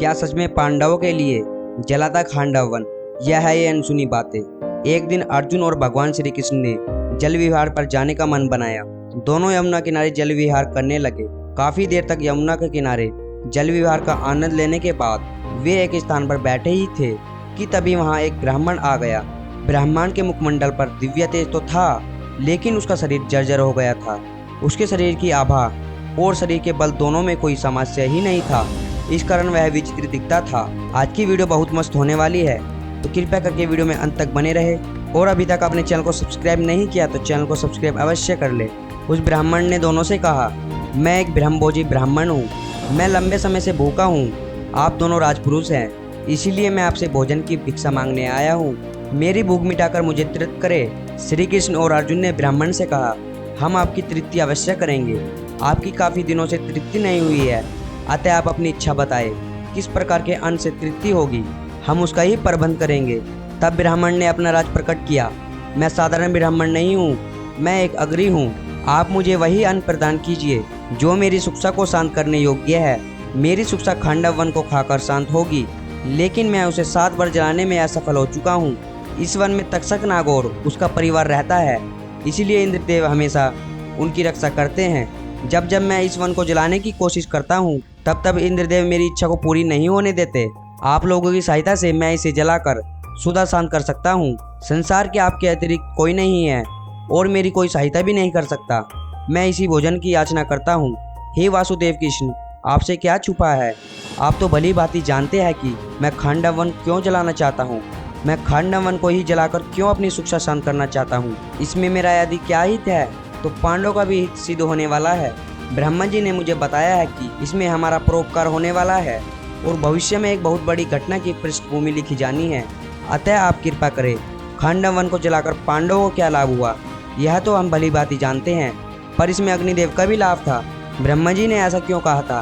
क्या सच में पांडवों के लिए जला था खांडव वन? यह है ये अनसुनी बातें। एक दिन अर्जुन और भगवान श्री कृष्ण ने जल विहार पर जाने का मन बनाया। दोनों यमुना किनारे जल विहार करने लगे। काफी देर तक यमुना के किनारे जल विहार का आनंद लेने के बाद वे एक स्थान पर बैठे ही थे कि तभी वहां एक ब्राह्मण आ गया। ब्राह्मण के मुखमंडल पर दिव्य तेज तो था, लेकिन उसका शरीर जर्जर हो गया था। उसके शरीर की आभा और शरीर के बल दोनों में कोई समस्या ही नहीं था। इस कारण वह विचित्र दिखता था। आज की वीडियो बहुत मस्त होने वाली है, तो कृपया करके वीडियो में अंत तक बने रहे। और अभी तक आपने चैनल को सब्सक्राइब नहीं किया तो चैनल को सब्सक्राइब अवश्य कर ले। उस ब्राह्मण ने दोनों से कहा, मैं एक ब्रह्मभोजी ब्राह्मण हूँ, मैं लंबे समय से भूखा हूँ। आप दोनों राजपुरुष हैं, इसीलिए मैं आपसे भोजन की भिक्षा मांगने आया हूँ। मेरी भूख मिटाकर मुझे तृप्त करे। श्री कृष्ण और अर्जुन ने ब्राह्मण से कहा, हम आपकी तृप्ति अवश्य करेंगे। आपकी काफी दिनों से तृप्ति नहीं हुई है, अतः आप अपनी इच्छा बताए किस प्रकार के अन्न से तृप्ति होगी, हम उसका ही प्रबंध करेंगे। तब ब्राह्मण ने अपना राज प्रकट किया, मैं साधारण ब्राह्मण नहीं हूँ, मैं एक अग्नि हूँ। आप मुझे वही अन्न प्रदान कीजिए जो मेरी शिक्षा को शांत करने योग्य है। मेरी शिक्षा खांडव वन को खाकर शांत होगी, लेकिन मैं उसे 7 बार जलाने में असफल हो चुका हूँ। इस वन में तक्षक नाग और उसका परिवार रहता है, इसीलिए इंद्रदेव हमेशा उनकी रक्षा करते हैं। जब जब मैं इस वन को जलाने की कोशिश करता हूँ, तब तब इंद्रदेव मेरी इच्छा को पूरी नहीं होने देते। आप लोगों की सहायता से मैं इसे जलाकर सुधा शांत कर सकता हूँ। संसार के आपके अतिरिक्त कोई नहीं है और मेरी कोई सहायता भी नहीं कर सकता। मैं इसी भोजन की याचना करता हूँ। हे वासुदेव कृष्ण, आपसे क्या छुपा है? आप तो भली भांति जानते हैं कि मैं खांडव वन क्यों जलाना चाहता हूँ। मैं खांडव वन को ही जलाकर क्यों अपनी शिक्षा शांत करना चाहता हूँ। इसमें मेरा यदि क्या हित है तो पांडवों का भी हित सिद्ध होने वाला है। ब्रह्मा जी ने मुझे बताया है कि इसमें हमारा परोपकार होने वाला है और भविष्य में एक बहुत बड़ी घटना की पृष्ठभूमि लिखी जानी है। अतः आप कृपा करें, खांडव वन को जलाकर पांडवों को क्या लाभ हुआ यह तो हम भली भांति जानते हैं, पर इसमें अग्निदेव का भी लाभ था। ब्रह्मा जी ने ऐसा क्यों कहा था?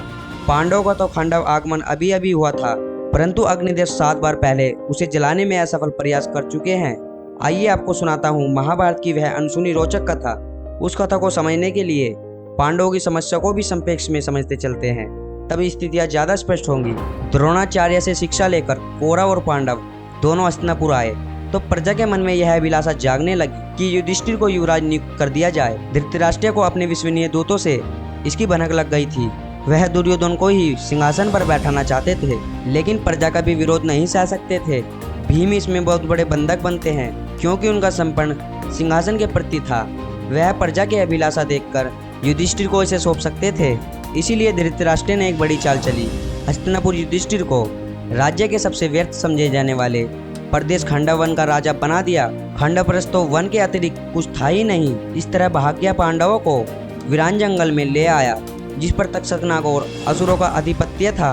पांडवों का तो खांडव आगमन अभी अभी हुआ था, परंतु अग्निदेव 7 बार पहले उसे जलाने में असफल प्रयास कर चुके हैं। आइए आपको सुनाता हूँ महाभारत की वह अनसुनी रोचक कथा। उस कथा को समझने के लिए पांडवों की समस्या को भी संक्षेप में समझते चलते हैं, तब स्थितियां ज्यादा स्पष्ट होंगी। द्रोणाचार्य से शिक्षा लेकर कौरव और पांडव दोनों हस्तिनापुर आए तो प्रजा के मन में यह अभिलाषा जागने लगी कि युधिष्ठिर को युवराज नियुक्त कर दिया जाए। धृतराष्ट्र को अपने विश्वसनीय दूतों से इसकी भनक लग गई थी। वह दुर्योधन को ही सिंहासन पर बैठाना चाहते थे, लेकिन प्रजा का भी विरोध नहीं सह सकते थे। भीम इसमें बहुत बड़े बंधक बनते हैं, क्योंकि उनका समर्पण सिंहासन के प्रति था। वह प्रजा के अभिलाषा देखकर युधिष्ठिर को इसे सौंप सकते थे, इसीलिए धृतराष्ट्र ने एक बड़ी चाल चली। हस्तिनापुर युधिष्ठिर को राज्य के सबसे व्यर्थ समझे जाने वाले प्रदेश खांडव वन का राजा बना दिया। खांडवप्रस्थ तो वन के अतिरिक्त कुछ था ही नहीं। इस तरह भाग्य पांडवों को वीरान जंगल में ले आया, जिस पर तक्षक नाग और असुरों का आधिपत्य था।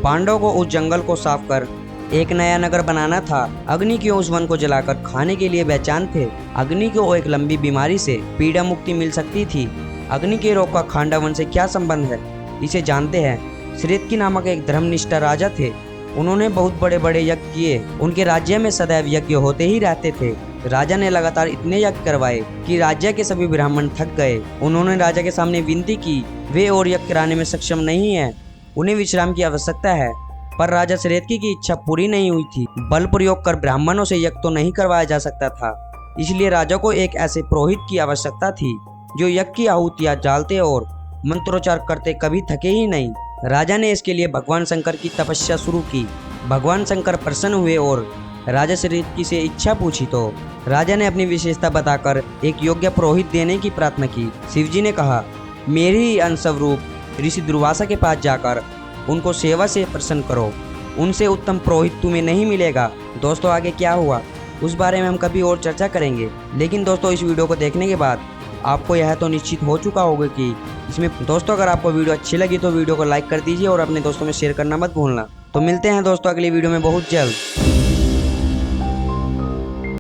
पांडवों को उस जंगल को साफ कर एक नया नगर बनाना था। अग्नि की उस वन को जलाकर खाने के लिए बेचैन थे। अग्नि को एक लंबी बीमारी से पीड़ा मुक्ति मिल सकती थी। अग्नि के रोग का खांडव वन से क्या संबंध है, इसे जानते हैं। श्रेतकी नामक एक धर्मनिष्ठ राजा थे। उन्होंने बहुत बड़े बड़े यज्ञ किए। उनके राज्य में सदैव यज्ञ होते ही रहते थे। राजा ने लगातार इतने यज्ञ करवाए कि राज्य के सभी ब्राह्मण थक गए। उन्होंने राजा के सामने विनती की, वे और यज्ञ कराने में सक्षम नहीं है, उन्हें विश्राम की आवश्यकता है। पर राजा श्रेतकी की इच्छा पूरी नहीं हुई थी। बल प्रयोग कर ब्राह्मणों से यज्ञ तो नहीं करवाया जा सकता था, इसलिए राजा को एक ऐसे पुरोहित की आवश्यकता थी जो यज्ञ की आहुतियां डालते और मंत्रोच्चार करते कभी थके ही नहीं। राजा ने इसके लिए भगवान शंकर की तपस्या शुरू की। भगवान शंकर प्रसन्न हुए और राजा श्रेतकी से इच्छा पूछी तो राजा ने अपनी विशेषता बताकर एक योग्य पुरोहित देने की प्रार्थना की। शिवजी ने कहा, मेरी ही अंशस्वरूप ऋषि दुर्वासा के पास जाकर उनको सेवा से प्रसन्न करो, उनसे उत्तम पुरोहित तुम्हें नहीं मिलेगा। दोस्तों, आगे क्या हुआ उस बारे में हम कभी और चर्चा करेंगे, लेकिन दोस्तों इस वीडियो को देखने के बाद आपको यह तो निश्चित हो चुका होगा कि इसमें दोस्तों अगर आपको वीडियो अच्छी लगी तो वीडियो को लाइक कर दीजिए और अपने दोस्तों में शेयर करना मत भूलना। तो मिलते हैं दोस्तों अगली वीडियो में बहुत जल्द।